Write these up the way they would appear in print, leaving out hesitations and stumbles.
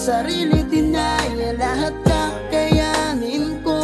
sarili, tinaya lahat kakayanin ko.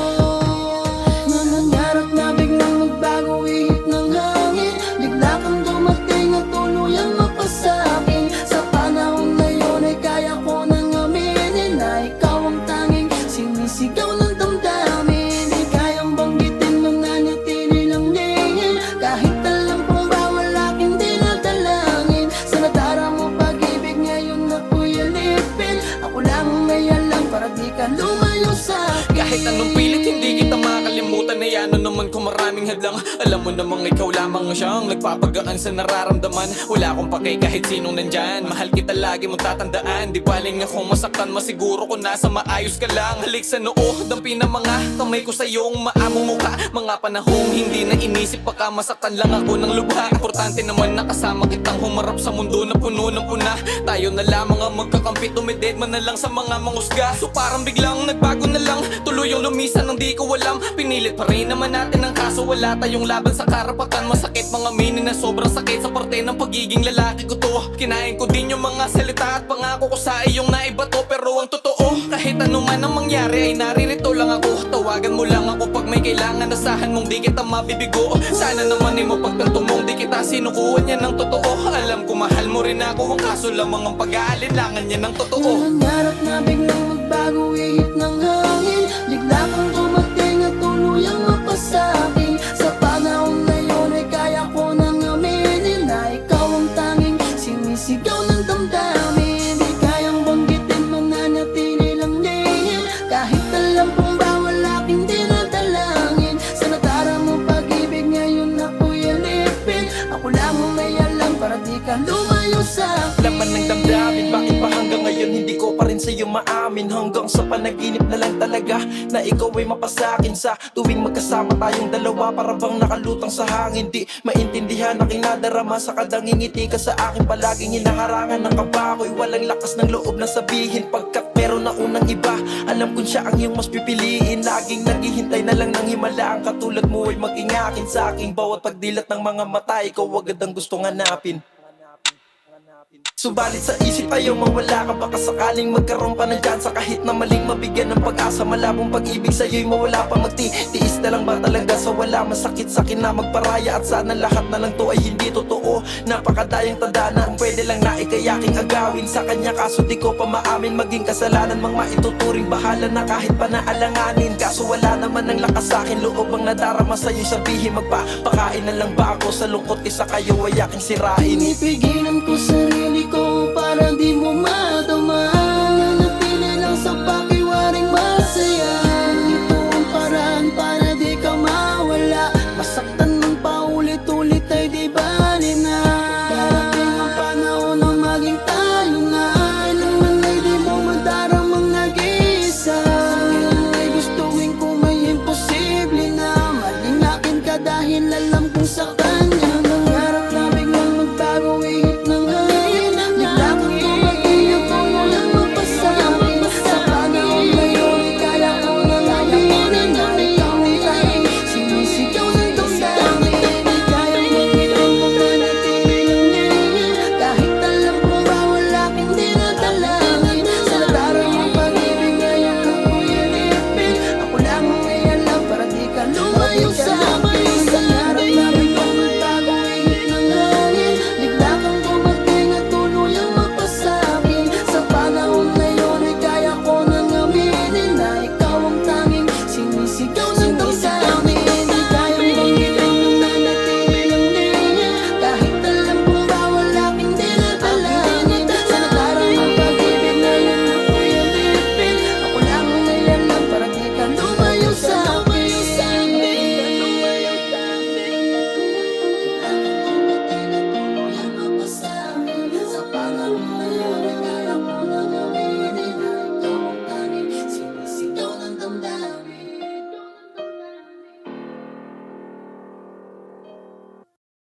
Nangarap na biglang magbago ihip ng hangin, bigla kang dumating at tuluyang mapasakin. Sa panahon na yun ay kaya ko nang aminin na ikaw ang tanging sinisigaw ng damdamin. Di kayang banggitin, mananatili lang din kahit alam kong bawal aking dinadalangin. Sa nadara mo pag-ibig ngayon ako'y alipin, ako lang ang may alam para di ka lumayo sa akin. Kahit anong pilit hindi kita makalimutan, ay ano naman kung maraming hadlang. Alam mo namang ikaw lamang siyang nagpapagaan sa nararamdaman. Wala akong pakay kahit sinong nandyan, mahal kita lagi mong tatandaan. Di baling akong masaktan, masiguro ko nasa maayos ka lang. Halik sa noo, dampi na mga kamay ko sa iyong maamong mukha. Mga panahong hindi na inisip, baka masaktan lang ako ng lubha. Importante naman nakasama kitang humarap sa mundo na puno ng puna. Tayo na lamang ang magkakampi, tumidid man na lang sa mga mangusga. So parang biglang nagbago na lang, tuluyang lumisan ng di ko alam. Pinilit pa rin naman natin ang kaso, wala tayong laban sa karapatan. Masakit mga minin na sobrang sakit sa parte ng pagiging lalaki ko to. Kinain ko din yung mga salita at pangako ko sa iyong naibato. Pero ang totoo, kahit ano man ang mangyari ay naririto lang ako. Tawagan mo lang ako pag may kailangan, asahan mong di kita mabibigo. Sana naman ay mapagtanto mong di kita sinukuhan yan ng totoo. Alam ko mahal mo rin ako, ang kaso lamang ang pag-aalinlangan yan ng totoo. Nangarap na biglang magbago ihip ng hangin, bigla kang dumating at tuluyang mapasakin. Sa panahon na yun ay kaya ko nang aminin na ikaw ang tanging sinisigaw ng damdamin. Di kayang banggitin, mananatili lang din kahit alam kong bawal aking dinadalangin. Sa nadara mo pag-ibig ngayon ako'y alipin, ako lang ang may alam para di ka lumayo sa akin. Laman ng damdamin, bakit ba hanggang ngayon hindi ko pa rin sa'yo maamin? Hanggang sa panaginip na lang talaga na ikaw ay mapasakin. Sa tuwing magkasama tayong dalawa, para bang nakalutang sa hangin. Di maintindihan na kinadarama sa kadangingiti ka sa akin. Palaging hinaharangan ng kaba ko'y walang lakas ng loob na sabihin. Pagkat meron na unang iba, alam kong siya ang iyong mas pipiliin. Laging naghihintay na lang ng himala, ang katulad mo ay mag-ingakin sa aking bawat pagdilat ng mga mata. Ikaw agad ang gustong hanapin. Subalit sa isip ayaw mawala ka, baka sakaling magkaroon pa ng tsansa. Kahit na maling mabigyan ng pag-asa, malabong pag-ibig sa'yo'y mawala pa. Magtitiis na lang ba talaga sa wala? Masakit sa akin na magparaya at sana lahat na lang to ay hindi totoo. Napakadayang tanda na kung pwede lang na ikayaking agawin sa kanya, kaso di ko pa maamin. Maging kasalanan mang maituturing, bahala na kahit pa naalanganin. Kaso wala naman ang lakas sa akin, loob ang nadarama sa'yo sabihin. Magpapakain na lang ba ako sa lungkot, isa kayo ay aking sirain. Pinipigilan ko sarili